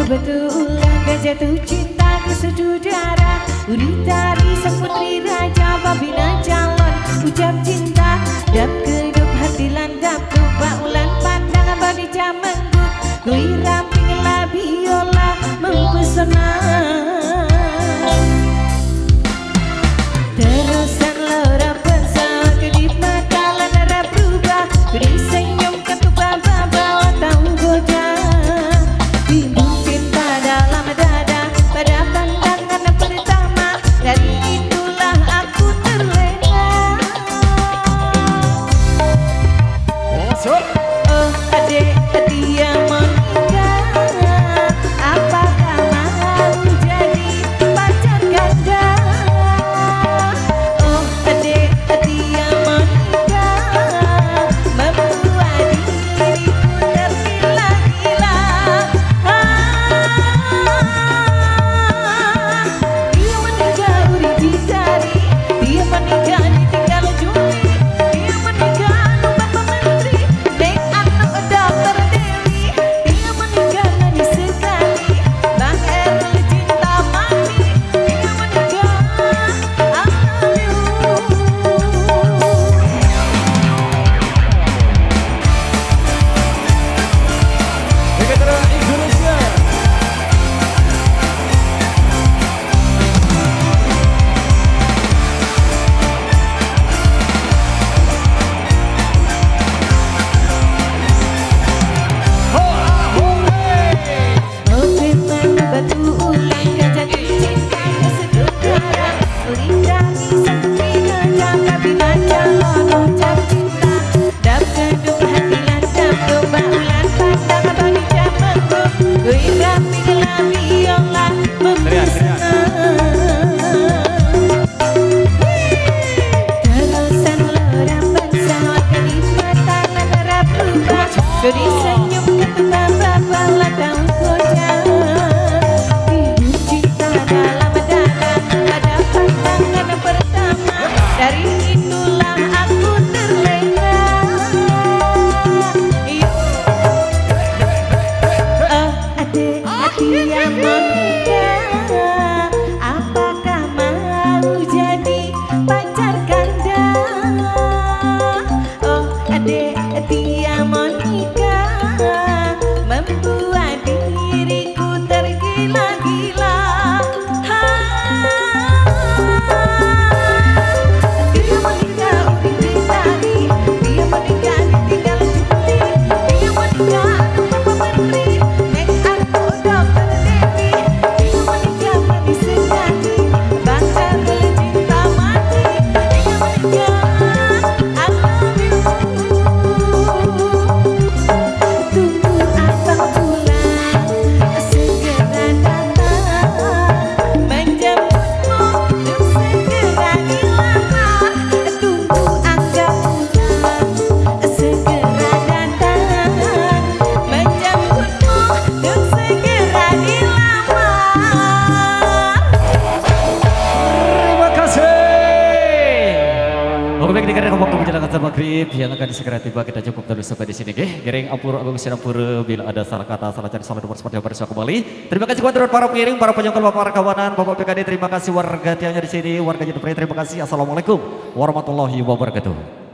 Kebetulan gak jatuh cinta ke saudara Uritari sang putri raja babina calon ucap cinta dap kedup hati landap lupa ulan pandang abadi jamenggut kui ramping la biola mempesona terusan lora pesawat kedip mata ladara berubah beri senyum ketuba bawa tahu goda timbul cinta dalam dada pada pandangan pertama dari itulah aku terlena oh adek dia menikah apakah mau jadi pacar ganda oh adek dia menikah membuat diriku tergila-gila dia menikah uri dicari dia menikah ditinggal Juli dia menikah numpang pementri dek anak dokter Dewi dia menikah manis sekali Bang Erl cinta mati dia menikah I love Negara Indonesia. Oh memang batu ulang gak jatuh cinta ke saudara Uritari sang putri raja babina calon ucap cinta dap kedup hati landap coba ulan pandang abadi jamenggut kui ramping la biola mempesona terusan lora pesawat kedip mata ladara berubah beri senyum ketuba bawa tahu goda timbul cinta dalam dada pada pandangan pertama dari itulah aku terlena oh adek hati yang menikah apakah mau jadi pacar ganda oh adek dia menikah membuat diriku tergila-gila dia menikah uri dicari dia menikah ditinggal Juli dia menikah numpang pementri dek anak dokter Dewi dia menikah manis sekali Bang Erl cinta mati dia menikah I love you tunggu abang pulang segera datang menjemputmu untuk segera dilamar tunggu angga pulang segera datang menjemputmu untuk segera dilamar. Terima kasih. Oke baik dikarenakan waktu menjelang azan maghrib yang akan segera tiba kita cukup dulu sampai di sini. Giring ampura agung sinampura bila ada salah kata salah cari salah nomor seperti yang bersama kembali. Terima kasih kepada para pengiring, para penyokol, para kawanan, Bapak PKD. Terima kasih warga tiangnya di sini, warga Jedepre. Terima kasih. Assalamualaikum warahmatullahi wabarakatuh.